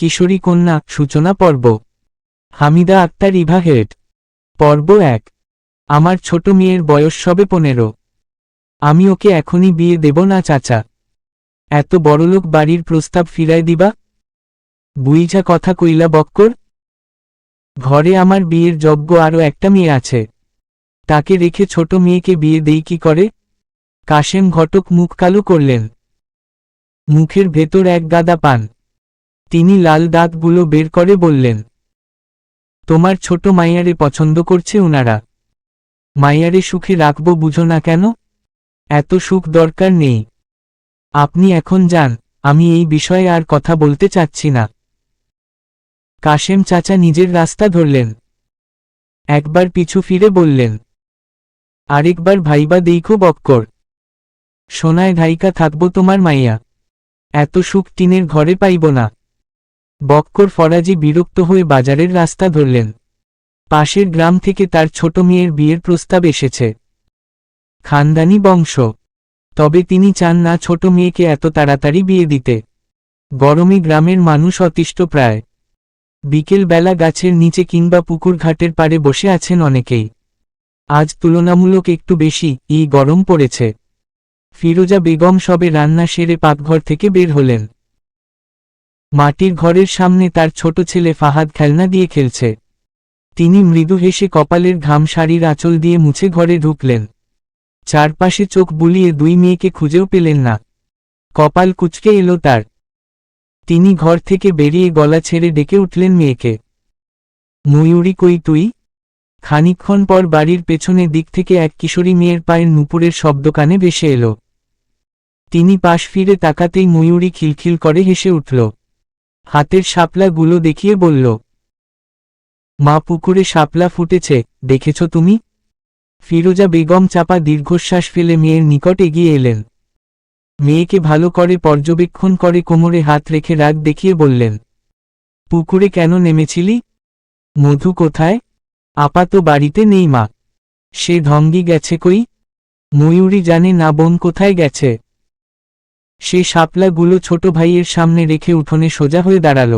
কিশোরী কন্যা সূচনা পর্ব। হামিদা আক্তার ইভা হেড। পর্ব 1। আমার ছোট মেয়ের বয়স সবে 15। আমি ওকে এখনই বিয়ে দেব না চাচা। এত বড়লোক বাড়ির প্রস্তাব ফিরায় দিবা? বুইঝা কথা কইলা বক্কর। ঘরে আমার বিয়ের যোগ্য আরও একটা মেয়ে আছে, তাকে রেখে ছোট মেয়েকে বিয়ে দেই কি করে? কাশেম ঘটক মুখ কালো করলেন। মুখের ভেতর এক গাদা পান। তিনি লাল দাঁতগুলো বের করে বললেন, তোমার ছোট মাইয়ারে পছন্দ করছে উনারা। মাইয়ারে সুখে রাখবো বুঝো না কেন? এত সুখ দরকার নেই। আপনি এখন যান, আমি এই বিষয়ে আর কথা বলতে চাচ্ছি না। কাশেম চাচা নিজের রাস্তা ধরলেন। একবার পিছু ফিরে বললেন, আরেকবার ভাইবা দেইখো বক্কর। সোনায় ঢাইকা থাকবো তোমার মাইয়া। এত সুখ টিনের ঘরে পাইব না। বক্কর ফরাজি বিরক্ত হয়ে বাজারের রাস্তা ধরলেন। পাশের গ্রাম থেকে তার ছোট মেয়ের বিয়ের প্রস্তাব এসেছে। খানদানি বংশ, তবে তিনি চান না ছোট মেয়েকে এত তাড়াতাড়ি বিয়ে দিতে। গরমে গ্রামের মানুষ অতিষ্ঠ প্রায়। বিকেল বেলা গাছের নিচে কিংবা পুকুর ঘাটের পাড়ে বসে আছেন অনেকেই। আজ তুলনামূলক একটু বেশি গরম পড়েছে। ফিরোজা বেগম সবে রান্না সেরে পাকঘর থেকে বের হলেন। মাটির ঘরের সামনে তার ছোট ছেলে ফাহাদ খেলনা দিয়ে খেলছে। তিনি মৃদু হেসে কপালের ঘাম শাড়ির আঁচল দিয়ে মুছে ঘরে ঢুকলেন। চারপাশে চোখ বুলিয়ে দুই মেয়েকে খুঁজেও পেলেন না। কপাল কুঁচকে এলো তার। তিনি ঘর থেকে বেরিয়ে গলা ছেড়ে ডেকে উঠলেন মেয়েকে, ময়ূরী কই তুই? খানিকক্ষণ পর বাড়ির পেছনে দিক থেকে এক কিশোরী মেয়ের পায়ের নুপুরের শব্দ কানে ভেসে এলো। তিনি পাশ ফিরে তাকাতেই ময়ূরী খিলখিল করে হেসে উঠল। হাতের শাপলাগুলো দেখিয়ে বলল, মা পুকুরে শাপলা ফুটেছে, দেখেছ তুমি? ফিরোজা বেগম চাপা দীর্ঘশ্বাস ফেলে মেয়ের নিকট এগিয়ে এলেন। মেয়েকে ভালো করে পর্যবেক্ষণ করে কোমরে হাত রেখে রাগ দেখিয়ে বললেন, পুকুরে কেন নেমেছিলি? মধু কোথায়? আপা তো বাড়িতে নেই মা। সে ঢঙ্গি গেছে কই? ময়ূরী জানে না বোন কোথায় গেছে। সে শাপলাগুলো ছোট ভাইয়ের সামনে রেখে উঠোনে সোজা হয়ে দাঁড়াল।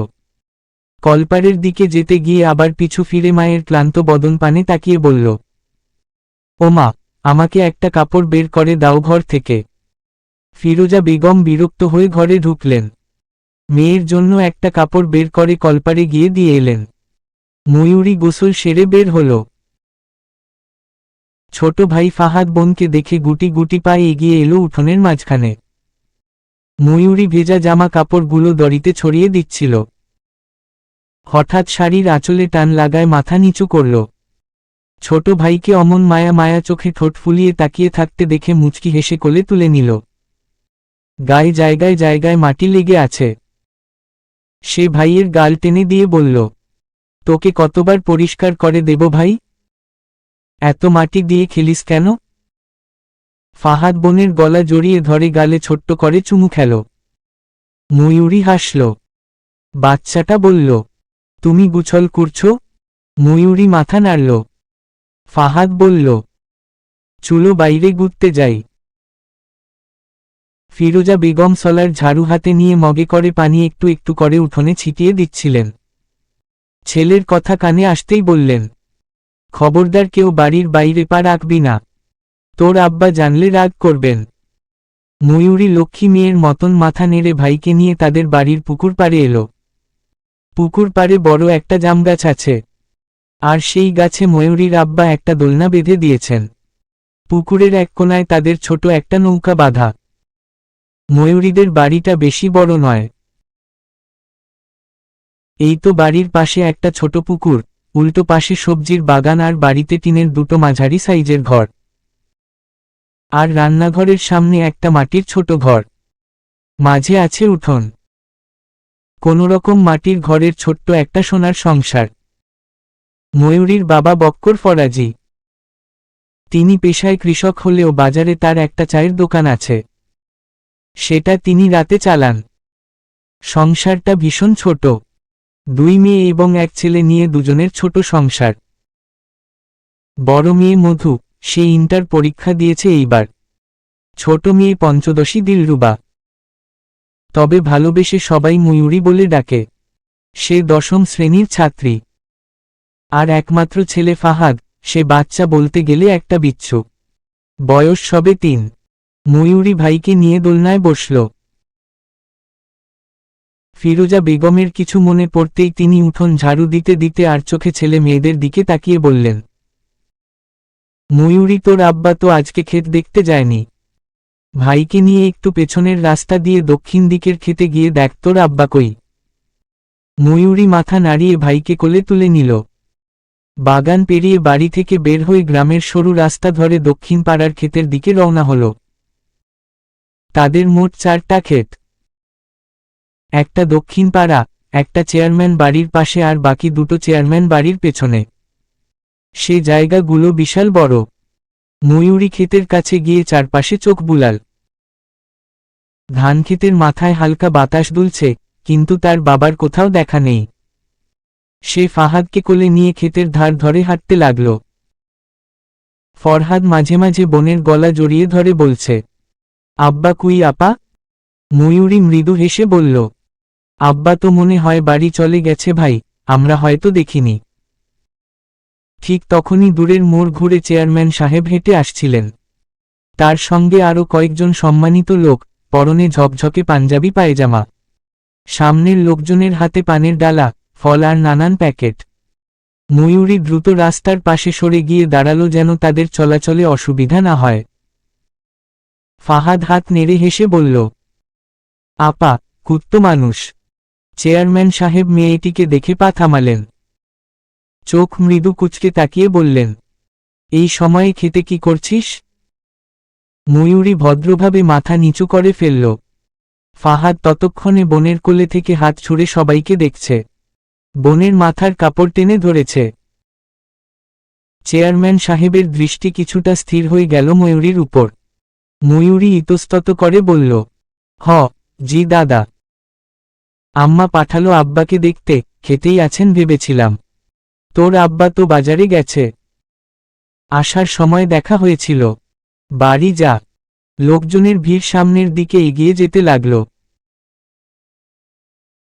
কলপারের দিকে যেতে গিয়ে আবার পিছু ফিরে মায়ের ক্লান্ত বদন পানে তাকিয়ে বলল, ও মা, আমাকে একটা কাপড় বের করে দাও ঘর থেকে। ফিরোজা বেগম বিরক্ত হয়ে ঘরে ঢুকলেন। মেয়ের জন্য একটা কাপড় বের করে কলপারে গিয়ে দিয়ে এলেন। ময়ূরী গোসল সেরে বের হল। ছোট ভাই ফাহাদ বোনকে দেখে গুটি গুটি পায়ে এগিয়ে এলো উঠোনের মাঝখানে। ময়ূরী ভেজা জামা কাপড়গুলো দড়িতে ছড়িয়ে দিচ্ছিল। হঠাৎ শাড়ির আঁচলে টান লাগায় মাথা নিচু করল। ছোট ভাইকে অমন মায়া মায়া চোখে ঠোঁট ফুলিয়ে তাকিয়ে থাকতে দেখে মুচকি হেসে কোলে তুলে নিল। গায়ে জায়গায় জায়গায় মাটি লেগে আছে। সে ভাইয়ের গাল টেনে দিয়ে বলল, তোকে কতবার পরিষ্কার করে দেব ভাই? এত মাটি দিয়ে খেলিস কেন? ফাহাদ বোনের গলা জড়িয়ে ধরে গালে ছোট্ট করে চুমু খেল। ময়ূরী হাসল। বাচ্চাটা বলল, তুমি গুছল করছো? ময়ূরী মাথা নাড়ল। ফাহাদ বলল, চুলো বাইরে ঘুরতে যাই। ফিরোজা বেগম সলার ঝাড়ু হাতে নিয়ে মগে করে পানি একটু একটু করে উঠোনে ছিটিয়ে দিচ্ছিলেন। ছেলের কথা কানে আসতেই বললেন, খবরদার কেউ বাড়ির বাইরে পা রাখবি না, তোর আব্বা জানলে রাগ করবেন। ময়ূরী লক্ষ্মী মেয়ের মতন মাথা নেড়ে ভাইকে নিয়ে তাদের বাড়ির পুকুর পাড়ে এলো। পুকুর পাড়ে বড় একটা জাম গাছ আছে, আর সেই গাছে ময়ূরীর আব্বা একটা দোলনা বেঁধে দিয়েছেন। পুকুরের এক কোনায় তাদের ছোট একটা নৌকা বাঁধা। ময়ূরীদের বাড়িটা বেশি বড় নয়। এই তো বাড়ির পাশে একটা ছোট পুকুর, উল্টো পাশে সবজির বাগান আর বাড়িতে টিনের দুটো মাঝারি সাইজের ঘর। আর রান্নাঘরের সামনে একটা মাটির ছোট ঘর। মাঝে আছে উঠোন। কোনোরকম মাটির ঘরের ছোট্ট একটা সোনার সংসার। ময়ূরীর বাবা বক্কর ফরাজি। তিনি পেশায় কৃষক হলেও বাজারে তার একটা চায়ের দোকান আছে। সেটা তিনি রাতে চালান। সংসারটা ভীষণ ছোট। দুই মেয়ে এবং এক ছেলে নিয়ে দুজনের ছোট সংসার। বড় মেয়ে মধু, সে ইন্টার পরীক্ষা দিয়েছে এইবার। ছোট মেয়ে পঞ্চদশী দিলরুবা। তবে ভালোবেসে সবাই ময়ূরী বলে ডাকে। সে 10ম শ্রেণীর ছাত্রী। আর একমাত্র ছেলে ফাহাদ, সে বাচ্চা বলতে গেলে একটা বিচ্ছু। বয়স সবে 3। ময়ূরী ভাইকে নিয়ে দোলনায় বসল। ফিরোজা বেগমের কিছু মনে পড়তেই তিনি উঠোন ঝাড়ু দিতে দিতে আর চোখে ছেলে মেয়েদের দিকে তাকিয়ে বললেন, ময়ূরী, তোর আব্বা তো আজকে ক্ষেত দেখতে যায়নি। ভাইকে নিয়ে একটু পেছনের রাস্তা দিয়ে দক্ষিণ দিকের খেতে গিয়ে দেখ তোর আব্বা কই। ময়ূরী মাথা নাড়িয়ে ভাইকে কোলে তুলে নিল। বাগান পেরিয়ে বাড়ি থেকে বের হয়ে গ্রামের সরু রাস্তা ধরে দক্ষিণ পাড়ার ক্ষেতের দিকে রওনা হল। তাদের মোট 4টা ক্ষেত। একটা দক্ষিণ পাড়া, একটা চেয়ারম্যান বাড়ির পাশে আর বাকি 2টো চেয়ারম্যান বাড়ির পেছনে। সে জায়গাগুলো বিশাল বড়। ময়ূরী ক্ষেতের কাছে গিয়ে চারপাশে চোখ বুলাল। ধানক্ষেতের মাথায় হালকা বাতাস দুলছে, কিন্তু তার বাবার কোথাও দেখা নেই। সে ফাহাদকে কোলে নিয়ে ক্ষেতের ধার ধরে হাঁটতে লাগল। ফরহাদ মাঝে মাঝে বোনের গলা জড়িয়ে ধরে বলছে, আব্বা কুই আপা? ময়ূরী মৃদু হেসে বলল, আব্বা তো মনে হয় বাড়ি চলে গেছে ভাই, আমরা হয়তো দেখিনি। ঠিক তখনই দূরের মোড় ঘুরে চেয়ারম্যান সাহেব হেঁটে আসছিলেন। তার সঙ্গে আরও কয়েকজন সম্মানিত লোক, পরনে ঝকঝকে পাঞ্জাবি পায়জামা। সামনের লোকজনের হাতে পানের ডালা, ফল আর নানান প্যাকেট। ময়ূরী দ্রুত রাস্তার পাশে সরে গিয়ে দাঁড়ালো যেন তাদের চলাচলে অসুবিধা না হয়। ফাহাদ হাত নেড়ে হেসে বলল, আপা, কুত্তো মানুষ। চেয়ারম্যান সাহেব মেয়েটিকে দেখে পা থামালেন। চোখ মৃদু কুঁচকে তাকিয়ে বললেন, এই সময়ে খেতে কি করছিস? ময়ূরী ভদ্রভাবে মাথা নিচু করে ফেলল। ফাহাদ ততক্ষণে বোনের কোলে থেকে হাত ছুঁড়ে সবাইকে দেখছে। বোনের মাথার কাপড় টেনে ধরেছে। চেয়ারম্যান সাহেবের দৃষ্টি কিছুটা স্থির হয়ে গেল ময়ূরীর উপর। ময়ূরী ইতস্তত করে বলল, হ, জি দাদা। আম্মা পাঠালো আব্বাকে দেখতে, খেতেই আছেন ভেবেছিলাম। তোর আব্বা তো বাজারে গেছে। আসার সময় দেখা হয়েছিল। বাড়ি যা। লোকজনের ভিড় সামনের দিকে এগিয়ে যেতে লাগল।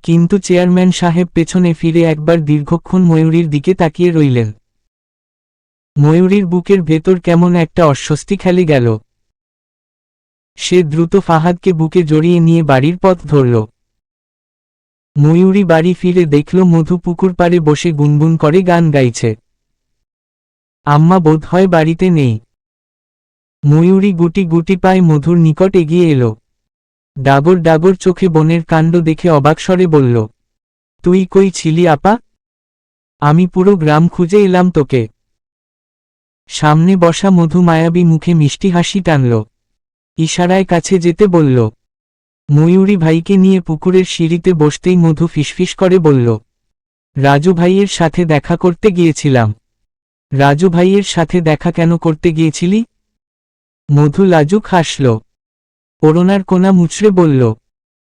কিন্তু চেয়ারম্যান সাহেব পেছনে ফিরে একবার দীর্ঘক্ষণ ময়ূরীর দিকে তাকিয়ে রইলেন। ময়ূরীর বুকের ভেতর কেমন একটা অস্বস্তি খেলে গেল। সে দ্রুত ফাহাদকে বুকে জড়িয়ে নিয়ে বাড়ির পথ ধরল। ময়ূরী বাড়ি ফিরে দেখল মধু পুকুর পাড়ে বসে গুনগুন করে গান গাইছে। আম্মা বোধহয় বাড়িতে নেই। ময়ূরী গুটি গুটি পায়ে মধুর নিকট এগিয়ে এলো। ডাগর ডাগর চোখে বোনের কাণ্ড দেখে অবাক স্বরে বলল, তুই কই ছিলি আপা? আমি পুরো গ্রাম খুঁজে এলাম তোকে। সামনে বসা মধু মায়াবী মুখে মিষ্টি হাসি টানল। ইশারায় কাছে যেতে বলল। ময়ূরী ভাইকে নিয়ে পুকুরের সিঁড়িতে বসতেই মধু ফিসফিস করে বলল, রাজু ভাইয়ের সাথে দেখা করতে গিয়েছিলাম। রাজু ভাইয়ের সাথে দেখা কেন করতে গিয়েছিলি? মধু লাজুক হাসল। ওড়নার কোনা মুচড়ে বলল,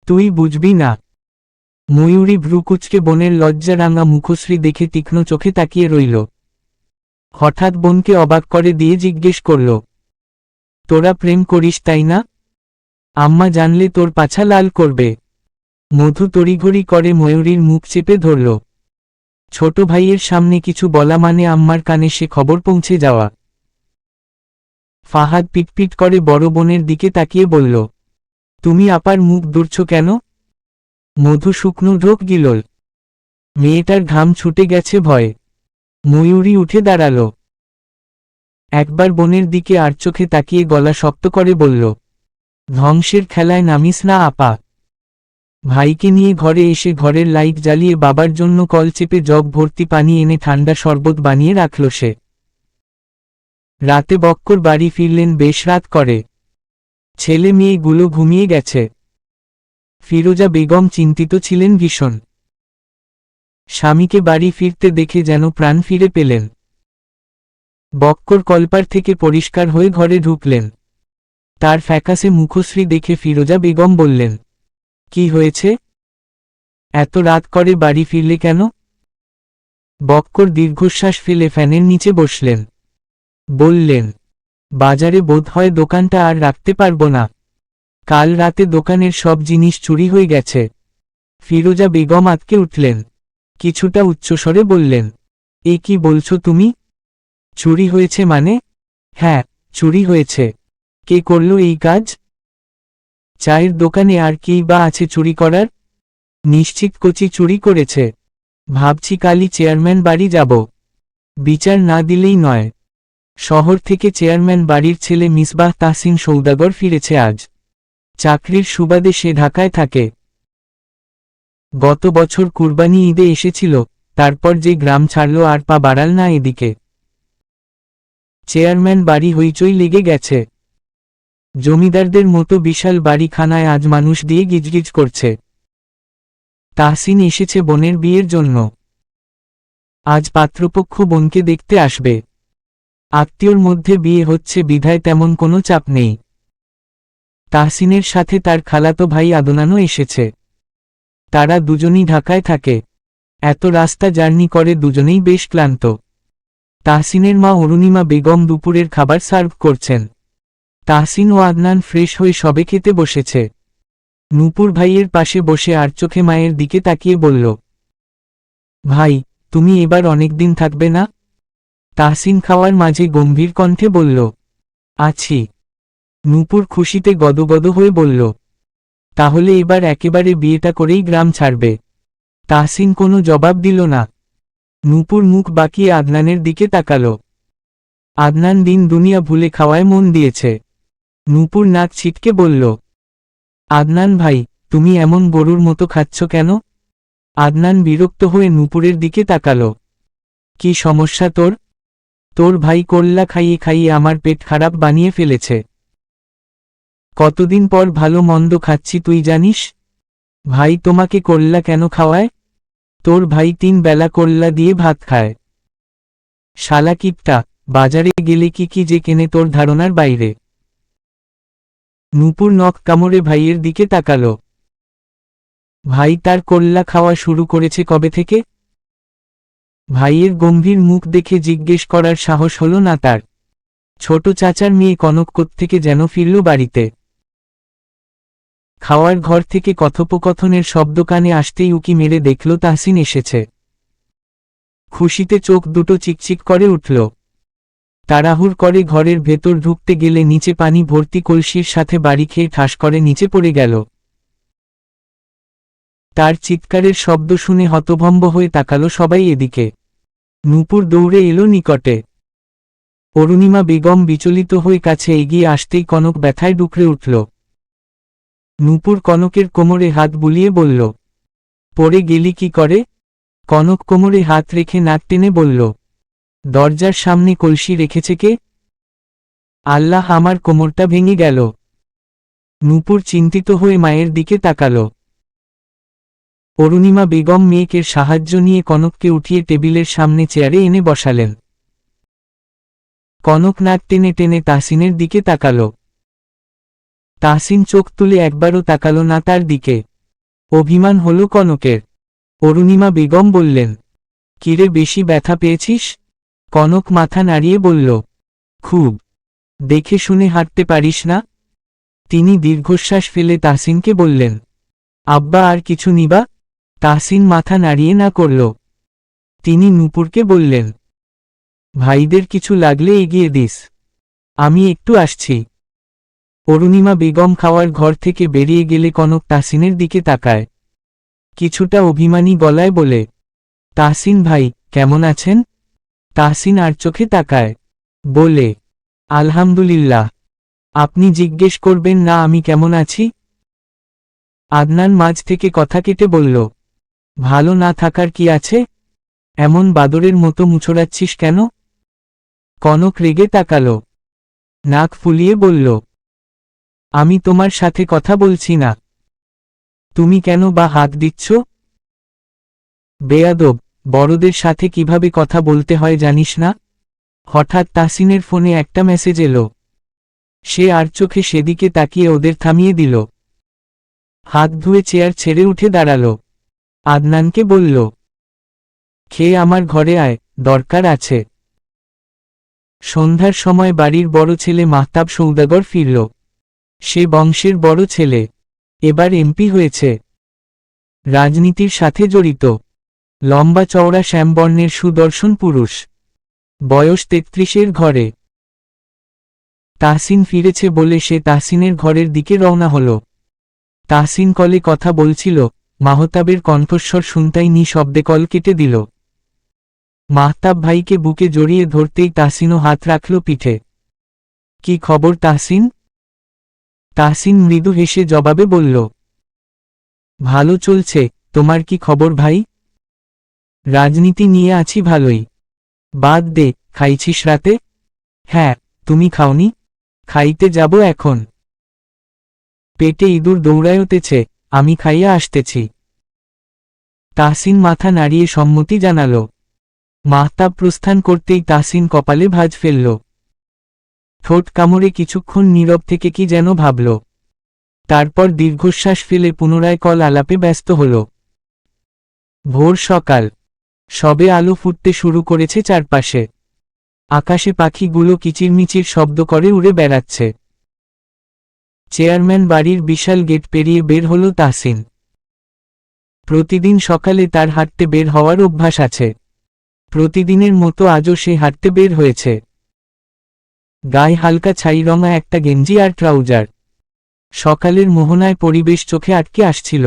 তুই বুঝবি না। ময়ূরী ভ্রুকুচকে বোনের লজ্জারাঙা মুখশ্রী দেখে তীক্ষ্ণ চোখে তাকিয়ে রইল। হঠাৎ বোনকে অবাক করে দিয়ে জিজ্ঞেস করল, তোরা প্রেম করিস তাই না? আম্মা জানলে তোর পাছা লাল করবে। মধু তড়িঘড়ি করে ময়ূরীর মুখ চেপে ধরল। ছোট ভাইয়ের সামনে কিছু বলা মানে আম্মার কানে সে খবর পৌঁছে যাওয়া। ফাহাদ পিটপিট করে বড় বোনের দিকে তাকিয়ে বলল, তুমি আপার মুখ দুরছ কেন? মধু শুকনো ঢোক গিলল। মেয়েটার ঘাম ছুটে গেছে ভয়ে। ময়ূরী উঠে দাঁড়াল। একবার বোনের দিকে আর চোখে তাকিয়ে গলা শক্ত করে বলল, ধ্বংসের খেলায় নামিস না আপা। ভাইকে নিয়ে ঘরে এসে ঘরের লাইট জ্বালিয়ে বাবার জন্য কল চেপে জগ ভর্তি পানি এনে ঠান্ডা শরবত বানিয়ে রাখল সে। রাতে বক্কর বাড়ি ফিরলেন বেশ রাত করে। ছেলে মেয়েগুলো ঘুমিয়ে গেছে। ফিরোজা বেগম চিন্তিত ছিলেন ভীষণ। স্বামীকে বাড়ি ফিরতে দেখে যেন প্রাণ ফিরে পেলেন। বক্কর কলপার থেকে পরিষ্কার হয়ে ঘরে ঢুকলেন। তার ফ্যাকাসে মুখশ্রী দেখে ফিরোজা বেগম বললেন, কি হয়েছে? এত রাত করে বাড়ি ফিরলে কেন? বক্কর দীর্ঘশ্বাস ফেলে ফ্যানের নিচে বসলেন। বললেন, বাজারে বোধহয় দোকানটা আর রাখতে পারবো না। কাল রাতে দোকানের সব জিনিস চুরি হয়ে গেছে। ফিরোজা বেগম আঁতকে উঠলেন। কিছুটা উচ্চস্বরে বললেন, এ কি বলছো তুমি? চুরি হয়েছে মানে? হ্যাঁ, চুরি হয়েছে। কে করল এই কাজ? চায়ের দোকানে আর কেই বা আছে চুরি করার? নিশ্চিত কচি চুরি করেছে। ভাবছি কালই চেয়ারম্যান বাড়ি যাব। বিচার না দিলেই নয়। শহর থেকে চেয়ারম্যান বাড়ির ছেলে মিসবাহ তাহসিন সৌদাগর ফিরেছে আজ। চাকরির সুবাদে সে ঢাকায় থাকে। গত বছর কুরবানি ঈদে এসেছিল, তারপর যে গ্রাম ছাড়ল আর পা বাড়াল না এদিকে। চেয়ারম্যান বাড়ি হইচই লেগে গেছে। জমিদারদের মতো বিশাল বাড়িখানায় আজ মানুষ দিয়ে গিজগিজ করছে। তাহসিন এসেছে বোনের বিয়ের জন্য। আজ পাত্রপক্ষ বোনকে দেখতে আসবে। আত্মীয়র মধ্যে বিয়ে হচ্ছে বিধায় তেমন কোনো চাপ নেই। তাহসিনের সাথে তার খালাতো ভাই আদনানও এসেছে। তারা দুজনই ঢাকায় থাকে। এত রাস্তা জার্নি করে দুজনেই বেশ ক্লান্ত। তাহসিনের মা অরুণিমা বেগম দুপুরের খাবার সার্ভ করছেন। তাহসিন ও আদনান ফ্রেশ হয়ে সবে খেতে বসেছে। নূপুর ভাইয়ের পাশে বসে আর চোখে মায়ের দিকে তাকিয়ে বলল, ভাই, তুমি এবার অনেকদিন থাকবে না? তাহসিন খাওয়ার মাঝে গম্ভীর কণ্ঠে বলল, আছি। নূপুর খুশিতে গদগদ হয়ে বলল, তাহলে এবার একেবারে বিয়েটা করেই গ্রাম ছাড়বে। তাহসিন কোনো জবাব দিল না। নূপুর মুখ বাঁকিয়ে আদনানের দিকে তাকাল। আদনান দিন দুনিয়া ভুলে খাওয়ায় মন দিয়েছে। নূপুর নাক ছিটকে বলল, আদনান ভাই, তুমি এমন গরুর মতো খাচ্ছ কেন? আদনান বিরক্ত হয়ে নূপুরের দিকে তাকাল। কি সমস্যা তোর? তোর ভাই কোল্লা খাইয়ে খাইয়ে আমার পেট খারাপ বানিয়ে ফেলেছে। কতদিন পর ভালো মন্দ খাচ্ছি তুই জানিস? ভাই তোমাকে কোল্লা কেন খাওয়ায়? তোর ভাই 3 বেলা কোল্লা দিয়ে ভাত খায়। শালা কিপটা, বাজারে গেলে কি কি যে কেনে তোর ধারণার বাইরে। নূপুর নখ কামড়ে ভাইয়ের দিকে তাকাল। ভাই তার কোল্লা খাওয়া শুরু করেছে কবে থেকে? ভাইয়ের গম্ভীর মুখ দেখে জিজ্ঞেস করার সাহস হল না তার। ছোট চাচার মেয়ে কনক কোত্থেকে যেন ফিরল বাড়িতে। খাওয়ার ঘর থেকে কথোপকথনের শব্দ কানে আসতেই উকি মেরে দেখল তাহসিন এসেছে। খুশিতে চোখ দুটো চিকচিক করে উঠল। তাড়াহুড় করে ঘরের ভেতর ঢুকতে গেলে নিচে পানি ভর্তি কলসির সাথে বাড়ি খেয়ে ঠাস করে নিচে পড়ে গেল। তার চিৎকারের শব্দ শুনে হতভম্ব হয়ে তাকালো সবাই এদিকে। নূপুর দৌড়ে এলো নিকটে। অরুণিমা বেগম বিচলিত হয়ে কাছে এগিয়ে আসতেই কনক ব্যথায় ডুকরে উঠল। নূপুর কনকের কোমরে হাত বুলিয়ে বলল, পড়ে গেলি কি করে? কনক কোমরে হাত রেখে নাক টেনে বলল, দরজার সামনে কলসি রেখেছে কে? আল্লাহ, আমার কোমরটা ভেঙে গেল। নূপুর চিন্তিত হয়ে মায়ের দিকে তাকাল। অরুণিমা বেগম মেয়েকের সাহায্য নিয়ে কনককে উঠিয়ে টেবিলের সামনে চেয়ারে এনে বসালেন। কনক নাক টেনে টেনে তাহসিনের দিকে তাকাল। তাহসিন চোখ তুলে একবারও তাকাল না তার দিকে। অভিমান হল কনকের। অরুণিমা বেগম বললেন, কিরে, বেশি ব্যথা পেয়েছিস? কনক মাথা নাড়িয়ে বলল, খুব। দেখে শুনে হাঁটতে পারিস না? তিনি দীর্ঘশ্বাস ফেলে তাহসিনকে বললেন, আব্বা আর কিছু নিবা? তাহসিন মাথা নাড়িয়ে না করল। তিনি নূপুরকে বললেন, ভাইদের কিছু লাগলে এগিয়ে দিস, আমি একটু আসছি। অরুণিমা বেগম খাওয়ার ঘর থেকে বেরিয়ে গেলে কনক তাহসিনের দিকে তাকায়, কিছুটা অভিমানী গলায় বলে, তাহসিন ভাই, কেমন আছেন? তাহসিন আর চোখে তাকায়, বলে, আলহামদুলিল্লাহ। আপনি জিজ্ঞেস করবেন না আমি কেমন আছি? আদনান মাঝ থেকে কথা কেটে বলল, ভালো না থাকার কি আছে? এমন বাদরের মতো মুছড়াচ্ছিস কেন? কনক রেগে তাকাল, নাক ফুলিয়ে বলল, আমি তোমার সাথে কথা বলছি না। তুমি কেন বা হাত দিচ্ছ? বেয়াদব, বড়দের সাথে কিভাবে কথা বলতে হয় জানিস না? হঠাৎ তাহসিনের ফোনে একটা মেসেজ এলো। সে আর চোখে সেদিকে তাকিয়ে ওদের থামিয়ে দিল। হাত ধুয়ে চেয়ার ছেড়ে উঠে দাঁড়াল। আদনানকে বলল, খেয়ে আমার ঘরে আয়, দরকার আছে। সন্ধ্যার সময় বাড়ির বড় ছেলে মাহতাব সৌদাগর ফিরল। সে বংশের বড় ছেলে, এবার এমপি হয়েছে, রাজনীতির সাথে জড়িত। লম্বা চওড়া শ্যামবর্ণের সুদর্শন পুরুষ, বয়স ৩৩-এর ঘরে। তাহসিন ফিরেছে বলে সে তাহসিনের ঘরের দিকে রওনা হল। তাহসিন কলে কথা বলছিল, মাহতাবের কণ্ঠস্বর শুনতেই নিঃশব্দে কল কেটে দিল। মাহতাব ভাইকে বুকে জড়িয়ে ধরতেই তাহসিনও হাত রাখল পিঠে। কি খবর তাহসিন? তাহসিন মৃদু হেসে জবাবে বলল, ভালো চলছে, তোমার কি খবর ভাই? রাজনীতি নিয়ে আছি ভালোই। বাদ দে, খাইছিস রাতে? হ্যাঁ, তুমি খাওনি? খাইতে যাব এখন। পেটে ইঁদুর দৌড়ায়তেছে, আমি খাইয়া আসতেছি। তাহসিন মাথা নাড়িয়ে সম্মতি জানাল। মাহতাব প্রস্থান করতেই তাহসিন কপালে ভাঁজ ফেলল। ঠোঁট কামড়ে কিছুক্ষণ নীরব থেকে কি যেন ভাবল। তারপর দীর্ঘশ্বাস ফেলে পুনরায় কল আলাপে ব্যস্ত হল। ভোর সকাল, সবে আলো ফুটতে শুরু করেছে চারপাশে। আকাশে পাখিগুলো কিচিরমিচির শব্দ করে উড়ে বেড়াচ্ছে। চেয়ারম্যান বাড়ির বিশাল গেট পেরিয়ে বের হল তাহসিন। প্রতিদিন সকালে তার হাঁটতে বের হওয়ার অভ্যাস আছে। প্রতিদিনের মতো আজও সে হাঁটতে বের হয়েছে। গায়ে হালকা ছাই রঙা একটা গেঞ্জি আর ট্রাউজার। সকালের মোহনায় পরিবেশ চোখে আটকে আসছিল।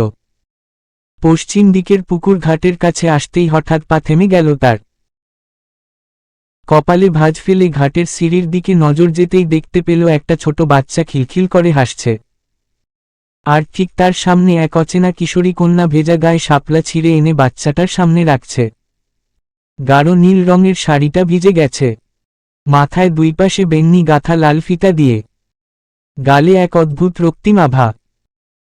পশ্চিম দিকের পুকুর ঘাটের কাছে আসতেই হঠাৎ পা থেমে গেল তার। কপালে ভাঁজ ফেলে ঘাটের সিঁড়ির দিকে নজর যেতেই দেখতে পেল একটা ছোট বাচ্চা খিলখিল করে হাসছে। আর ঠিক তার সামনে এক অচেনা কিশোরী কন্যা ভেজা গায়ে শাপলা ছিঁড়ে এনে বাচ্চাটার সামনে রাখছে। গাঢ় নীল রঙের শাড়িটা ভিজে গেছে, মাথায় দুই পাশে বেন্নি গাঁথা লাল ফিতা দিয়ে, গালে এক অদ্ভুত রক্তিম আভা।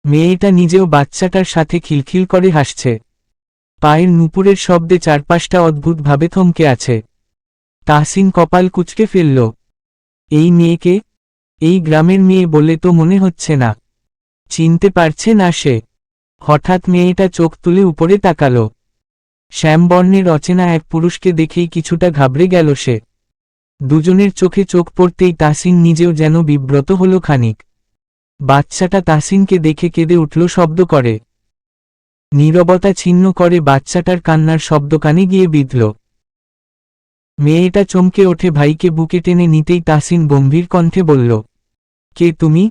মেয়েটা নিজেও বাচ্চাটার সাথে খিলখিল করে হাসছে। পায়ের নুপুরের শব্দে চারপাশটা অদ্ভুতভাবে থমকে আছে। তাহসিন কপাল কুঁচকে ফেলল। এই মেয়েকে? এই গ্রামের মেয়ে বলে তো মনে হচ্ছে না। চিনতে পারছে না সে। হঠাৎ মেয়েটা চোখ তুলে উপরে তাকাল। শ্যামবর্ণের অচেনা এক পুরুষকে দেখেই কিছুটা ঘাবড়ে গেল সে। দুজনের চোখে চোখ পড়তেই তাহসিন নিজেও যেন বিব্রত হল খানিক। বাচ্চাটা তাহসিনকে দেখে কেঁদে উঠল শব্দ করে। নীরবতা ছিন্ন করে বাচ্চাটার কান্নার শব্দ কানে গিয়ে বিঁধল। মেয়েটা চমকে ওঠে ভাইকে বুকে টেনে নিতেই তাহসিন গম্ভীর কণ্ঠে বলল, কে তুমি?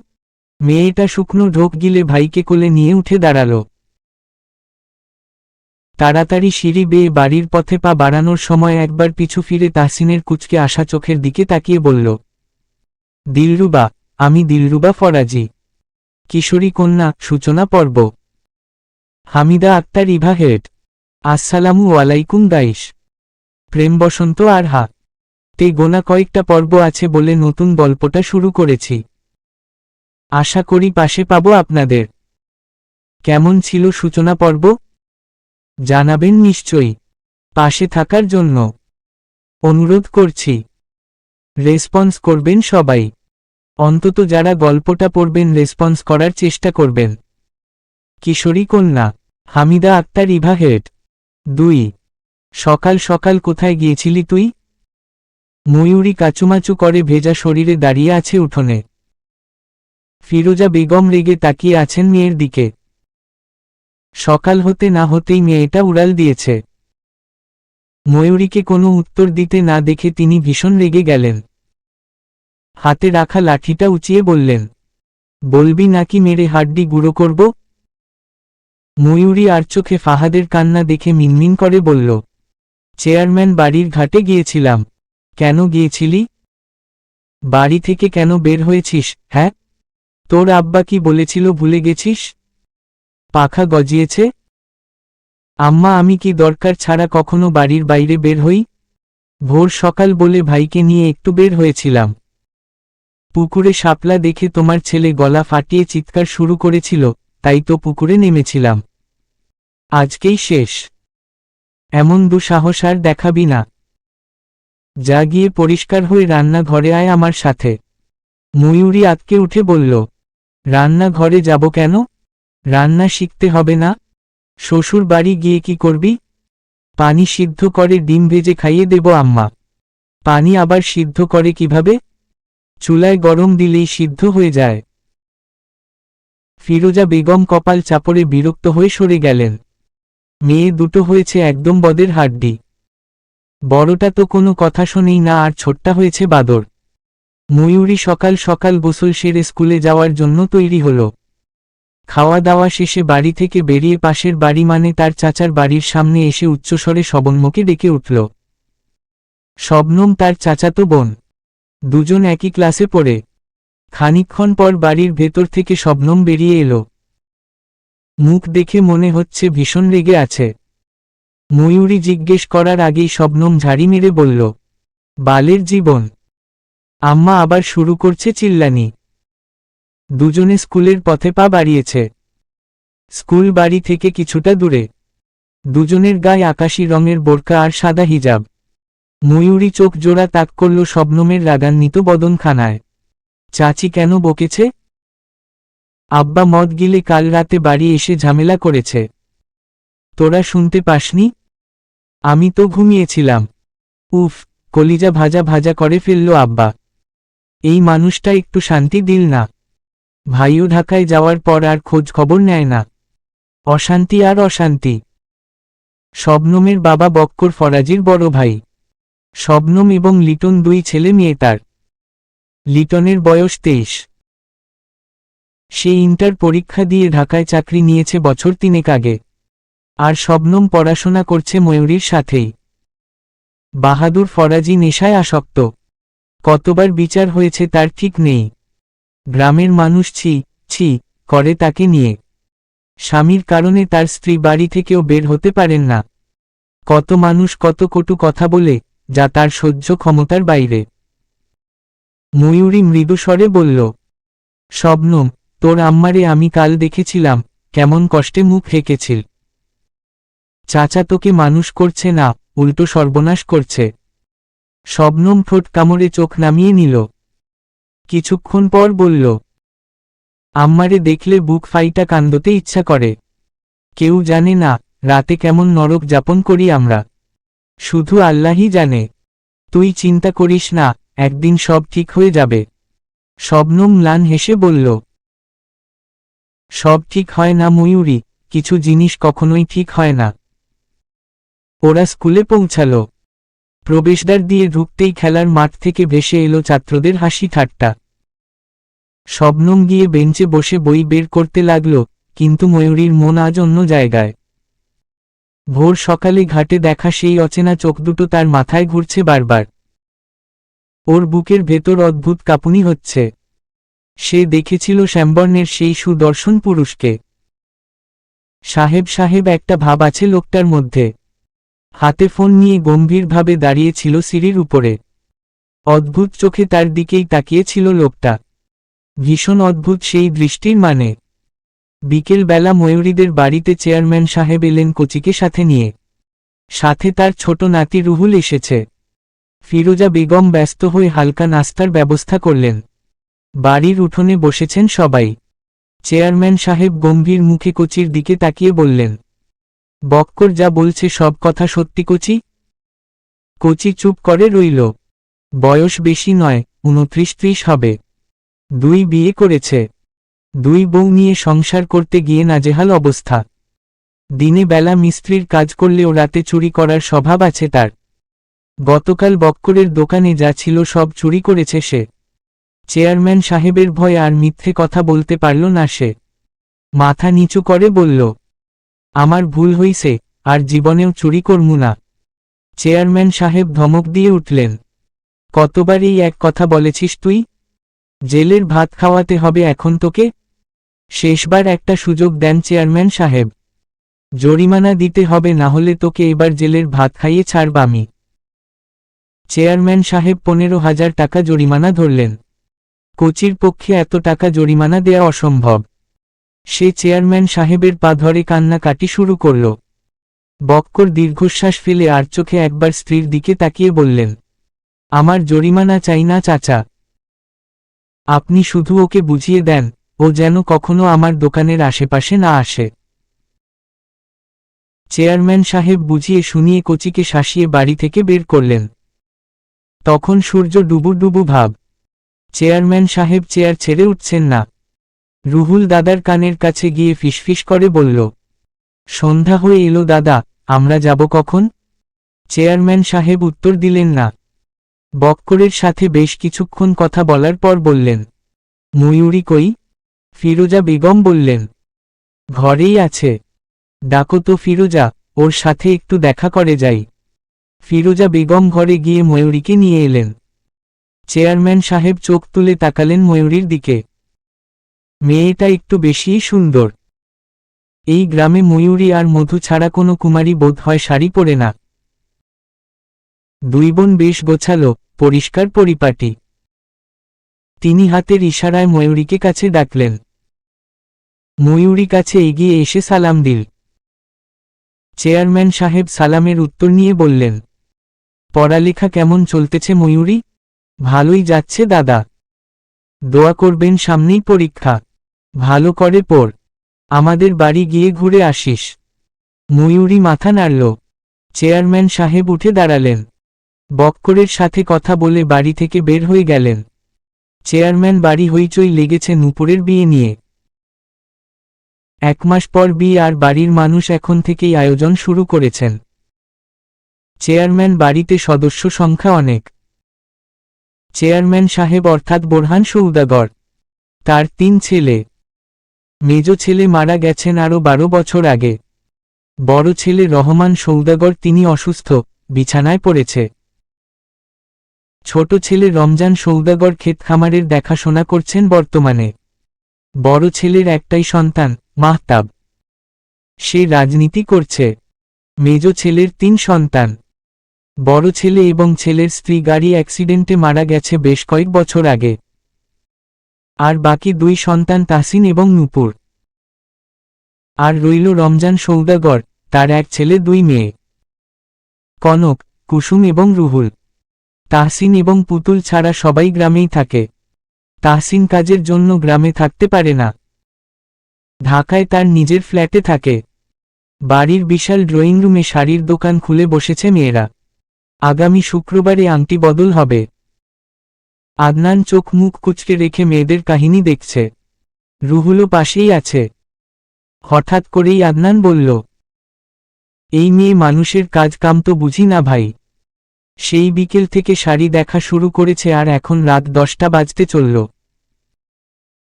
মেয়েটা শুকনো ঢোক গিলে ভাইকে কোলে নিয়ে উঠে দাঁড়াল। তাড়াতাড়ি সিঁড়ি বেয়ে বাড়ির পথে পা বাড়ানোর সময় একবার পিছু ফিরে তাহসিনের কুঁচকে আসা চোখের দিকে তাকিয়ে বলল, দিলরুবা, আমি দিলরুবা ফরাজি। কিশোরী কন্যা, সূচনা পর্ব। হামিদা আক্তার ইভা হেড। আসসালামু আলাইকুম গাইস। প্রেম বসন্ত আর তে গোনা কয়েকটা পর্ব আছে বলে নতুন গল্পটা শুরু করেছি। আশা করি পাশে পাবো আপনাদের। কেমন ছিল সূচনা পর্ব? জানাবেন নিশ্চয়ই। পাশে থাকার জন্য অনুরোধ করছি। রেসপন্স করবেন সবাই, অন্তত যারা গল্পটা পড়বেন রেসপন্স করার চেষ্টা করবেন। কিশোরী কন্যা, হামিদা আক্তার ইভা হেড। 2। সকাল সকাল কোথায় গিয়েছিলি তুই? ময়ূরী কাচুমাচু করে ভেজা শরীরে দাঁড়িয়ে আছে উঠোনে। ফিরোজা বেগম রেগে তাকিয়ে আছেন মেয়ের দিকে। সকাল হতে না হতেই মেয়েটা উড়াল দিয়েছে। ময়ূরীকে কোনো উত্তর দিতে না দেখে তিনি ভীষণ রেগে গেলেন। হাতে রাখা লাঠিটা উঁচিয়ে বললেন, বলবি নাকি মেরে হাড্ডি গুঁড়ো করব? ময়ূরী আর চোখে ফাহাদের কান্না দেখে মিনমিন করে বলল, চেয়ারম্যান বাড়ির ঘাটে গিয়েছিলাম। কেন গিয়েছিলি? বাড়ি থেকে কেন বের হয়েছিস? হ্যাঁ, তোর আব্বা কি বলেছিল ভুলে গেছিস? পাখা গজিয়েছে? আম্মা, আমি কি দরকার ছাড়া কখনো বাড়ির বাইরে বের হই? ভোর সকাল বলে ভাইকে নিয়ে একটু বের হয়েছিলাম। পুকুরে শাপলা দেখে তোমার ছেলে গলা ফাটিয়ে চিৎকার শুরু করেছিল, তাই তো পুকুরে নেমেছিলাম। আজকেই শেষ। এমন দুঃসাহস আর দেখাবি না। যা গিয়ে পরিষ্কার হয়ে রান্নাঘরে আয় আমার সাথে। ময়ূরী আঁতকে উঠে বলল, রান্নাঘরে যাব কেন? রান্না শিখতে হবে না? শ্বশুর বাড়ি গিয়ে কি করবি? পানি সিদ্ধ করে ডিম ভেজে খাইয়ে দেব আম্মা। পানি আবার সিদ্ধ করে কিভাবে? চুলায় গরম দিলেই সিদ্ধ হয়ে যায়। ফিরোজা বেগম কপাল চাপড়ে বিরক্ত হয়ে সরে গেলেন। মেয়ে দুটো হয়েছে একদম বদের হাড্ডি। বড়টা তো কোনো কথা শোনেই না, আর ছোটটা হয়েছে বাদর। ময়ূরী সকাল সকাল গোসল সেরে স্কুলে যাওয়ার জন্য তৈরি হলো। খাওয়া দাওয়া শেষে বাড়ি থেকে বেরিয়ে পাশের বাড়ি মানে তার চাচার বাড়ির সামনে এসে উচ্চস্বরে শবনমকে ডেকে উঠল। শবনম তার চাচাতো বোন, দুজন একই ক্লাসে পড়ে। খানিকক্ষণ পর বাড়ির ভেতর থেকে শবনম বেরিয়ে এলো। মুখ দেখে মনে হচ্ছে ভীষণ রেগে আছে। ময়ূরী জিজ্ঞেস করার আগেই শবনম ঝাড়ি মেরে বলল, বালের জীবন। আম্মা আবার শুরু করছে চিল্লানি। দুজনে স্কুলের পথে পা বাড়িয়েছে। স্কুল বাড়ি থেকে কিছুটা দূরে। দুজনের গায়ে আকাশি রঙের বোরকা আর সাদা হিজাব। ময়ূরী চোখ জোড়া তাক করল শবনমের রাগান্বিত বদনখানায়। চাচি কেন বকেছে? আব্বা মদ গিলে কাল রাতে বাড়ি এসে ঝামেলা করেছে। তোরা শুনতে পাসনি? আমি তো ঘুমিয়েছিলাম। উফ, কলিজা ভাজা ভাজা করে ফেলল আব্বা। এই মানুষটা একটু শান্তি দিল না। ভাইও ঢাকায় যাওয়ার পর আর খোঁজ খবর নেয় না। অশান্তি আর অশান্তি। শবনমের বাবা বক্কর ফরাজির বড় ভাই। শবনম এবং লিটন দুই ছেলে মেয়ে তার। লিটনের বয়স 23। সে ইন্টার পরীক্ষা দিয়ে ঢাকায় চাকরি নিয়েছে বছর 3 আগে। আর শবনম পড়াশোনা করছে ময়ূরীর সাথেই। বাহাদুর ফরাজি নেশায় আসক্ত। কতবার বিচার হয়েছে তার ঠিক নেই। গ্রামের মানুষ ছি ছি করে তাকে নিয়ে। স্বামীর কারণে তার স্ত্রী বাড়ি থেকেও বের হতে পারেন না। কত মানুষ কত কটু কথা বলে, যা তার সহ্য ক্ষমতার বাইরে। ময়ূরী মৃদু স্বরে বলল, শবনম, তোর আম্মারে আমি কাল দেখেছিলাম, কেমন কষ্টে মুখ হেঁকেছিল। চাচা তোকে মানুষ করছে না, উল্টো সর্বনাশ করছে। শবনম ঠোঁট কামড়ে চোখ নামিয়ে নিল। কিছুক্ষণ পর বলল, আম্মারে দেখলে বুক ফাইটা কান্দতে ইচ্ছা করে। কেউ জানে না রাতে কেমন নরক যাপন করি আমরা। শুধু আল্লাহই জানে। তুই চিন্তা করিস না, একদিন সব ঠিক হয়ে যাবে। শবনম ম্লান হেসে বলল, সব ঠিক হয় না ময়ূরী, কিছু জিনিস কখনোই ঠিক হয় না। ওরা স্কুলে পৌঁছালো। প্রবেশদ্বার দিয়ে ঢুকতেই খেলার মাঠ থেকে ভেসে এলো ছাত্রদের হাসি ঠাট্টা। শবনম গিয়ে বেঞ্চে বসে বই বের করতে লাগল, কিন্তু ময়ূরীর মন আজ অন্য জায়গায়। ভোর সকালে ঘাটে দেখা সেই অচেনা চোখ দুটো তার মাথায় ঘুরছে বারবার। ওর বুকের ভেতর অদ্ভুত কাঁপুনি হচ্ছে। সে দেখেছিল শ্যামবর্ণের সেই সুদর্শন পুরুষকে। সাহেব সাহেব একটা ভাব আছে লোকটার মধ্যে। হাতে ফোন নিয়ে গম্ভীরভাবে দাঁড়িয়েছিল সিঁড়ির উপরে। অদ্ভুত চোখে তার দিকেই তাকিয়েছিল লোকটা। ভীষণ অদ্ভুত সেই দৃষ্টির মানে। বিকেলবেলা ময়ূরীদের বাড়িতে চেয়ারম্যান সাহেব এলেন কোচিকে সাথে নিয়ে। সাথে তার ছোট নাতি রুহুল এসেছে। ফিরোজা বেগম ব্যস্ত হয়ে হালকা নাস্তার ব্যবস্থা করলেন। বাড়ির উঠোনে বসেছেন সবাই। চেয়ারম্যান সাহেব গম্ভীর মুখে কোচির দিকে তাকিয়ে বললেন, বক্কর যা বলছে সব কথা সত্যি কোচি? কোচি চুপ করে রইল। বয়স বেশি নয়, 29-30 হবে। 2 বিয়ে করেছে। 2 বউ নিয়ে সংসার করতে গিয়ে নাজেহাল অবস্থা। দিনে বেলা মিস্ত্রির কাজ করলেও রাতে চুরি করার স্বভাব আছে তার। গতকাল বক্করের দোকানে যা ছিল সব চুরি করেছে সে। চেয়ারম্যান সাহেবের ভয়ে আর মিথ্যে কথা বলতে পারল না সে। মাথা নিচু করে বলল, আমার ভুল হইছে, আর জীবনেও চুরি করমু না। চেয়ারম্যান সাহেব ধমক দিয়ে উঠলেন, কতবার এই এক কথা বলেছিস তুই? জেলের ভাত খাওয়াতে হবে এখন তোকে? শেষবার একটা সুযোগ দেন চেয়ারম্যান সাহেব। জরিমানা দিতে হবে, না হলে তোকে এবার জেলের ভাত খাইয়ে ছাড়ব আমি। চেয়ারম্যান সাহেব 15,000 টাকা জরিমানা ধরলেন। কোচির পক্ষে এত টাকা জরিমানা দেয়া অসম্ভব। সে চেয়ারম্যান সাহেবের পা ধরে কান্নাকাটি শুরু করল। বক্কর দীর্ঘশ্বাস ফেলে আর চোখে একবার স্ত্রীর দিকে তাকিয়ে বললেন, আমার জরিমানা চাই না চাচা। আপনি শুধু ওকে বুঝিয়ে দেন, ও যেন কখনো আমার দোকানের আশেপাশে না আসে। চেয়ারম্যান সাহেব বুঝিয়ে শুনিয়ে কোচিকে শাসিয়ে বাড়ি থেকে বের করলেন। তখন সূর্য ডুবু ডুবু ভাব। চেয়ারম্যান সাহেব চেয়ার ছেড়ে উঠছেন না। রুহুল দাদার কানের কাছে গিয়ে ফিসফিস করে বলল, সন্ধ্যা হয়ে এলো দাদা, আমরা যাব কখন? চেয়ারম্যান সাহেব উত্তর দিলেন না। বক্করের সাথে বেশ কিছুক্ষণ কথা বলার পর বললেন, ময়ূরী কই? ফিরোজা বেগম বললেন, ঘরেই আছে। ডাকো তো ফিরোজা, ওর সাথে একটু দেখা করে যাই। ফিরোজা বেগম ঘরে গিয়ে ময়ূরীকে নিয়ে এলেন। চেয়ারম্যান সাহেব চোখ তুলে তাকালেন ময়ূরীর দিকে। মেয়েটা একটু বেশিই সুন্দর। এই গ্রামে ময়ূরী আর মধু ছাড়া কোনো কুমারী বোধ হয় শাড়ি পরে না। দুই বোন বেশ গোছালো, পরিষ্কার পরিপাটি। তিনি হাতের ইশারায় ময়ূরীকে কাছে ডাকলেন। ময়ূরী কাছে এগিয়ে এসে সালাম দিল। চেয়ারম্যান সাহেব সালামের উত্তর নিয়ে বললেন, পড়ালেখা কেমন চলতেছে ময়ূরী? ভালোই যাচ্ছে দাদা। দোয়া করবেন, সামনেই পরীক্ষা। ভালো করে পড়। আমাদের বাড়ি গিয়ে ঘুরে আসিস। ময়ূরী মাথা নাড়ল। চেয়ারম্যান সাহেব উঠে দাঁড়ালেন। বক্করের সাথে কথা বলে বাড়ি থেকে বের হয়ে গেলেন। চেয়ারম্যান বাড়ি হইচই লেগেছে নূপুরের বিয়ে নিয়ে। 1 মাস পর বিয়ে আর বাড়ির মানুষ এখন থেকেই আয়োজন শুরু করেছেন। চেয়ারম্যান বাড়িতে সদস্য সংখ্যা অনেক। চেয়ারম্যান সাহেব অর্থাৎ বোরহান সৌদাগর, তার 3 ছেলে। মেজ ছেলে মারা গেছেন আরও 12 বছর আগে। বড় ছেলে রহমান সৌদাগর, তিনি অসুস্থ, বিছানায় পড়েছে। ছোট ছেলে রমজান সৌদাগর ক্ষেত খামারের দেখাশোনা করছেন বর্তমানে। বড় ছেলের একটাই সন্তান, মাহতাব। সে রাজনীতি করছে। মেজ ছেলের 3 সন্তান। বড় ছেলে এবং ছেলের স্ত্রী গাড়ি অ্যাক্সিডেন্টে মারা গেছে বেশ কয়েক বছর আগে। আর বাকি 2 সন্তান তাহসিন এবং নূপুর। আর রইল রমজান সৌদাগর, তার 1 ছেলে 2 মেয়ে, কনক, কুসুম এবং রুহুল। তাহসিন এবং পুতুল ছাড়া সবাই গ্রামেই থাকে। তাহসিন কাজের জন্য গ্রামে থাকতে পারে না। ঢাকায় তার নিজের ফ্ল্যাটে থাকে। বাড়ির বিশাল ড্রয়িং রুমে শাড়ির দোকান খুলে বসেছে মেয়েরা। আগামী শুক্রবারে আংটি বদল হবে। আদনান চোখ মুখ কুঁচকে রেখে মেয়েদের কাহিনী দেখছে। রুহুলও পাশেই আছে। হঠাৎ করেই আদনান বলল, এই মেয়ে মানুষের কাজ কাম তো বুঝি না ভাই। সেই বিকেল থেকে শাড়ি দেখা শুরু করেছে আর এখন রাত 10টা বাজতে চলল।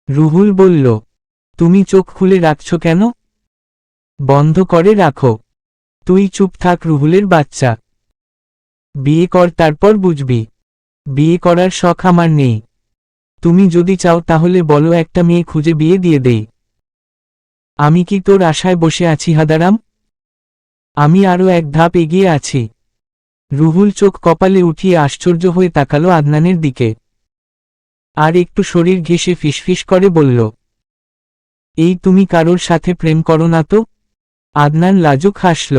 রুহুল বলল, তুমি চোখ খুলে রাখছ কেন? বন্ধ করে রাখো। তুই চুপ থাক রুহুলের বাচ্চা। বিয়ে কর, তারপর বুঝবি। বিয়ে করার শখ আমার নেই। তুমি যদি চাও তাহলে বলো, একটা মেয়ে খুঁজে বিয়ে দিয়ে দেই। আমি কি তোর আশায় বসে আছি হাদারাম? আমি আরও 1 ধাপ এগিয়ে আছি। রুহুল চোখ কপালে উঠিয়ে আশ্চর্য হয়ে তাকালো আদনানের দিকে। আর একটু শরীর ঘেঁষে ফিসফিস করে বলল, এই তুমি কারোর সাথে প্রেম করো না তো? আদনান লাজুক হাসল।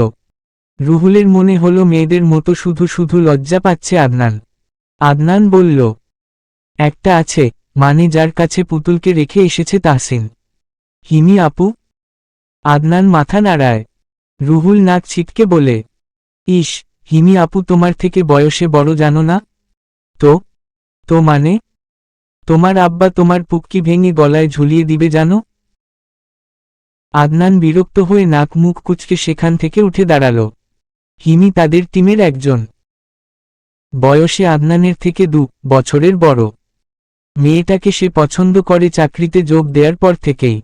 রুহুলের মনে হলো মেয়েদের মতো শুধু শুধু লজ্জা পাচ্ছে আদনান। আদনান বলল, একটা আছে, মানে যার কাছে পুতুলকে রেখে এসেছে তাহসিন। হিমি আপু? আদনান মাথা নাড়ায়। রুহুল নাক ছিটকে বলে, ইস, হিমি আপু তোমার থেকে বয়সে বড় জানো না? তো তো মানে? তোমার আব্বা তোমার পুক্কি ভেঙে গলায় ঝুলিয়ে দিবে জানো? আদনান বিরক্ত হয়ে নাক মুখ কুঁচকে সেখান থেকে উঠে দাঁড়াল। হিমি তাদের টিমের একজন। বয়সে আদনানের থেকে 2 বছরের বড়। মেয়েটাকে সে পছন্দ করে চাকরিতে যোগ দেওয়ার পর থেকেই।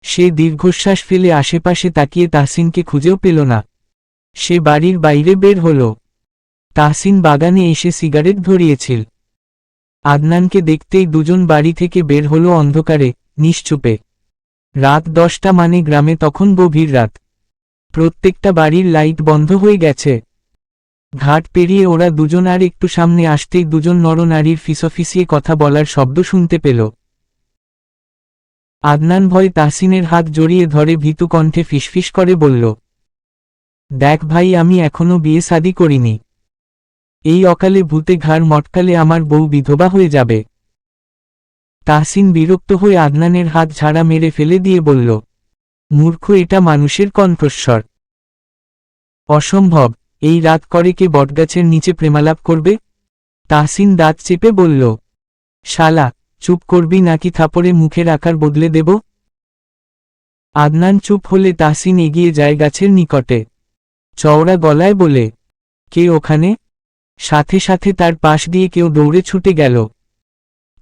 সে দীর্ঘশ্বাস ফেলে আশেপাশে তাকিয়ে তাহসিনকে খুঁজেও পেল না। সে বাড়ির বাইরে বের হল। তাহসিন বাগানে এসে সিগারেট ধরিয়েছিল। আদনানকে দেখতেই দুজন বাড়ি থেকে বের হল অন্ধকারে, নিশ্চুপে। রাত 10টা মানে গ্রামে তখন গভীর রাত। প্রত্যেকটা বাড়ির লাইট বন্ধ হয়ে গেছে। ঘাট পেরিয়ে ওরা দুজন আর একটু সামনে আসতেই দুজন নরনারীর ফিসফিসিয়ে কথা বলার শব্দ শুনতে পেল। আদনান ভয়ে তাহসিনের হাত জড়িয়ে ধরে ভীতু কণ্ঠে ফিসফিস করে বলল, দেখ ভাই, আমি এখনো বিয়ে শাদী করিনি। এই অকালে ভূতে ঘাড় মটকালে আমার বউ বিধবা হয়ে যাবে। তাহসিন বিরক্ত হয়ে আদনানের হাত ঝাড়া মেরে ফেলে দিয়ে বলল, মূর্খ, এটা মানুষের কণ্ঠস্বর। অসম্ভব। এই রাত করে কে বটগাছের নিচে প্রেমালাপ করবে? তাহসিন দাঁত চেপে বলল, শালা, চুপ করবি নাকি থাপড়ে মুখের আকার বদলে দেব? আদনান চুপ হলে তাহসিন এগিয়ে যায় গাছের নিকটে, চওড়া গলায় বলে, কে ওখানে? সাথে সাথে তার পাশ দিয়ে কেউ দৌড়ে ছুটে গেল।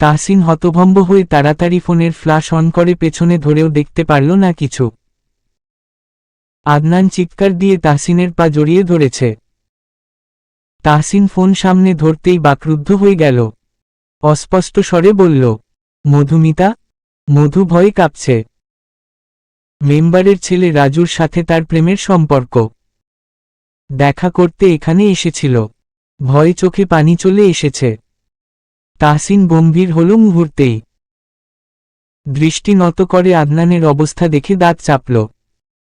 তাহসিন হতভম্ব হয়ে তাড়াতাড়ি ফোনের ফ্ল্যাশ অন করে, পেছনে ধরেও দেখতে পারল না কিছু। আদনান চিৎকার দিয়ে তাহসিনের পা জড়িয়ে ধরেছে। তাহসিন ফোন সামনে ধরতেই বাকরুদ্ধ হয়ে গেল। অস্পষ্ট স্বরে বলল, মধুমিতা। মধু ভয়ে কাঁপছে। মেম্বারের ছেলে রাজুর সাথে তার প্রেমের সম্পর্ক। দেখা করতে এখানে এসেছিল। ভয়ে চোখে পানি চলে এসেছে। তাহসিন গম্ভীর হল মুহূর্তেই। দৃষ্টি নত করে আদনানের অবস্থা দেখে দাঁত চাপল।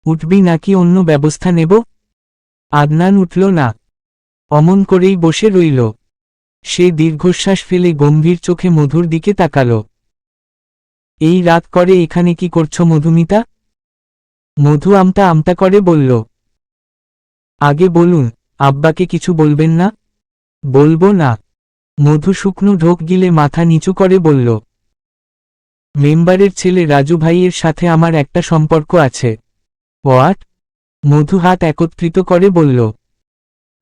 উঠবি নাকি অন্য ব্যবস্থা নেব? আদনান উঠল না, অমন করেই বসে রইল। সে দীর্ঘশ্বাস ফেলে গম্ভীর চোখে মধুর দিকে তাকাল। এই রাত করে এখানে কি করছো মধুমিতা? মধু আমতা আমতা করে বলল, আগে বলুন, আব্বাকে কিছু বলবেন না? বলবো না। মধু শুকনো ঢোক গিলে মাথা নিচু করে বলল, মেম্বারের ছেলে রাজু ভাইয়ের সাথে আমার একটা সম্পর্ক আছে। হোয়াট? মধু হাত একত্রিত করে বলল,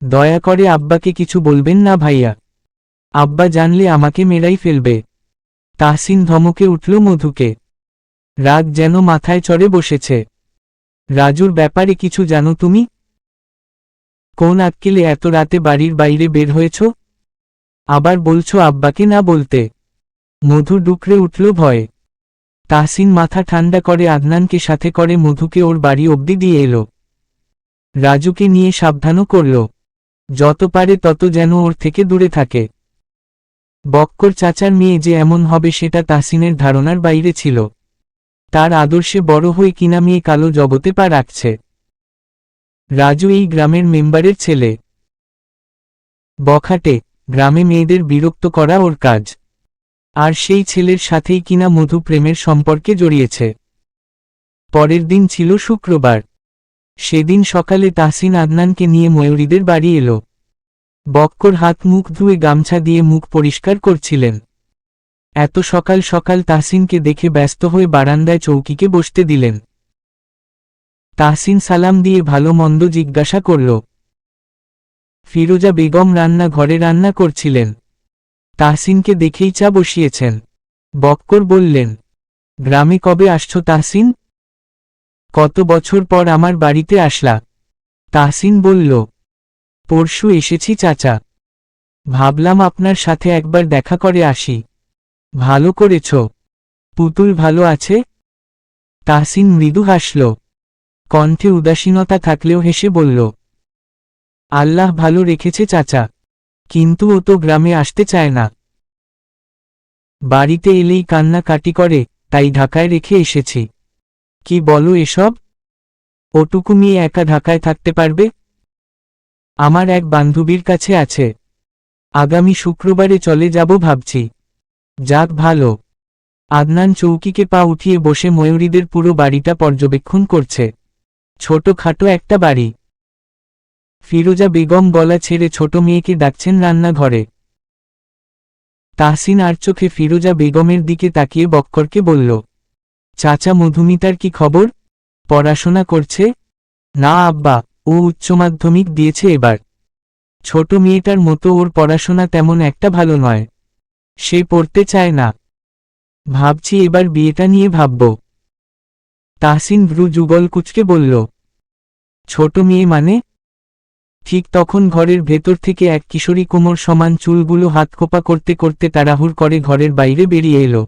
দয়া করে আব্বাকে কিছু বলবেন না ভাইয়া। আব্বা জানলে আমাকে মেরাই ফেলবে। তাহসিন ধমকে উঠল মধুকে। রাগ যেন মাথায় চড়ে বসেছে। রাজুর ব্যাপারে কিছু জানো তুমি? কোন আক্কেলে এত রাতে বাড়ির বাইরে বের হয়েছ? আবার বলছো আব্বাকে না বলতে। মধু ডুকরে উঠল ভয়ে। তাহসিন মাথা ঠান্ডা করে আদনানকে সাথে করে মধুকে ওর বাড়ি অবধি দিয়ে এলো। রাজুকে নিয়ে সাবধানও করল, যত পারে তত যেন ওর থেকে দূরে থাকে। বক্কর চাচার মেয়ে যে এমন হবে সেটা তাহসিনের ধারণার বাইরে ছিল। তার আদর্শে বড় হয়ে কিনা মেয়ে কালো জগতে পা রাখছে। রাজু এই গ্রামের মেম্বারের ছেলে। বখাটে, গ্রামে মেয়েদের বিরক্ত করা ওর কাজ। আর সেই ছেলের সাথেই কিনা মধু প্রেমের সম্পর্কে জড়িয়েছে। পরের দিন ছিল শুক্রবার। সেদিন সকালে তাহসিন আদনানকে নিয়ে ময়ূরীদের বাড়ি এলো। বক্কর হাত মুখ ধুয়ে গামছা দিয়ে মুখ পরিষ্কার করছিলেন। এত সকাল সকাল তাহসিনকে দেখে ব্যস্ত হয়ে বারান্দায় চৌকিকে বসতে দিলেন। তাহসিন সালাম দিয়ে ভালো মন্দ জিজ্ঞাসা করল। ফিরোজা বেগম রান্না ঘরে রান্না করছিলেন। তাহসিনকে দেখেই চা বসিয়েছেন। বক্কর বললেন, গ্রামে কবে আসছো তাহসিন? কত বছর পর আমার বাড়িতে আসলা? তাহসিন বলল, পরশু এসেছি চাচা। ভাবলাম আপনার সাথে একবার দেখা করে আসি। ভালো করেছ। পুতুল ভালো আছে? তাহসিন মৃদু হাসল। কণ্ঠে উদাসীনতা থাকলেও হেসে বলল, আল্লাহ ভালো রেখেছে চাচা, কিন্তু ও তো গ্রামে আসতে চায় না। বাড়িতে এলেই কান্নাকাটি করে, তাই ঢাকায় রেখে এসেছি। কি বলো এসব? ওটুকু মেয়ে একা ঢাকায় থাকতে পারবে? আমার এক বান্ধবীর কাছে আছে। আগামী শুক্রবারে চলে যাব ভাবছি। যাক ভালো। আদনান চৌকিকে পা উঠিয়ে বসে ময়ূরীদের পুরো বাড়িটা পর্যবেক্ষণ করছে। ছোটখাটো একটা বাড়ি। ফিরোজা বেগম গলা ছেড়ে ছোট মেয়েকে ডাকছেন রান্নাঘরে। তাহসিন আর চোখে ফিরোজা বেগমের দিকে তাকিয়ে বক্করকে বলল, চাচা মধুমিতার কি খবর? পড়াশোনা করছে? না আব্বা, ও উচ্চমাধ্যমিক দিয়েছে এবার। ছোট মেয়েটার মতো ওর পড়াশোনা তেমন একটা ভালো নয়। সে পড়তে চায় না। ভাবছি এবার বিয়েটা নিয়ে ভাবব। তাহসিন ভ্রু যুগল কুচকে বলল, ছোট মেয়ে মানে? ঠিক তখন ঘরের ভেতর থেকে এক কিশোরী কোমর সমান চুলগুলো হাতখোপা করতে করতে তাড়াহুড় করে ঘরের বাইরে বেরিয়ে এলো।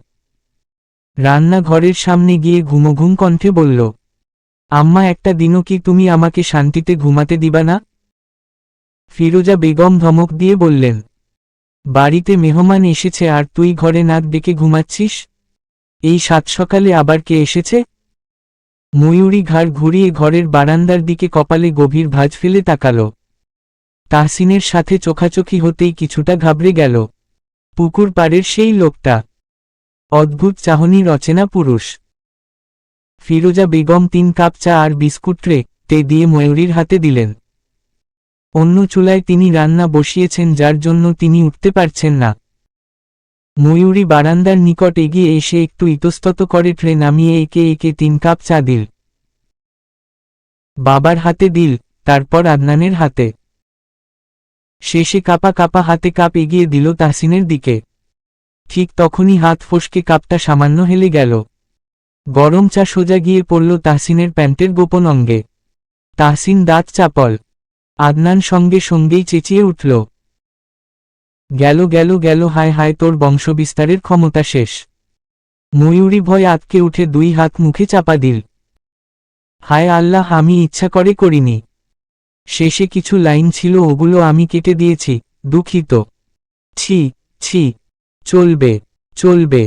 রান্নাঘরের সামনে গিয়ে ঘুমঘুম কণ্ঠে বলল, আম্মা একটা দিনও কি তুমি আমাকে শান্তিতে ঘুমাতে দিবা না? ফিরোজা বেগম ধমক দিয়ে বললেন, বাড়িতে মেহমান এসেছে আর তুই ঘরে নাক ডেকে ঘুমাচ্ছিস? এই সাত সকালে আবার কে এসেছে? ময়ূরী ঘাড় ঘুরিয়ে ঘরের বারান্দার দিকে কপালে গভীর ভাঁজ ফেলে তাকাল। তাহসিনের সাথে চোখাচোখি হতেই কিছুটা ঘাবড়ে গেল। পুকুর পাড়ের সেই লোকটা। অদ্ভুত চাহনির অচেনা পুরুষ। ফিরোজা বেগম 3 কাপ চা আর বিস্কুট ট্রে দিয়ে ময়ূরীর হাতে দিলেন। অন্য চুলায় তিনি রান্না বসিয়েছেন, যার জন্য তিনি উঠতে পারছেন না। ময়ূরী বারান্দার নিকট এগিয়ে এসে একটু ইতস্তত করে ট্রে নামিয়ে একে একে 3 কাপ চা দিল। বাবার হাতে দিল, তারপর আদনানের হাতে। শেষে কাপা কাপা হাতে কাপ এগিয়ে দিল তাহসিনের দিকে। ঠিক তখনই হাত ফসকে কাপটা সামান্য হেলে গেল। গরম চা সোজা গিয়ে পড়ল তাহসিনের প্যান্টের গোপন অঙ্গে। তাহসিন দাঁত চাপল। আদনান সঙ্গে সঙ্গেই চেঁচিয়ে উঠল, গেল গেল গেল, হায় হায়, তোর বংশবিস্তারের ক্ষমতা শেষ। ময়ূরী ভয় আতকে উঠে দুই হাত মুখে চাপা দিল। হায় আল্লাহ, আমি ইচ্ছা করে করিনি। শেষে কিছু লাইন ছিল, ওগুলো আমি কেটে দিয়েছি, দুঃখিত। ছি ছি। চলবে চলবে।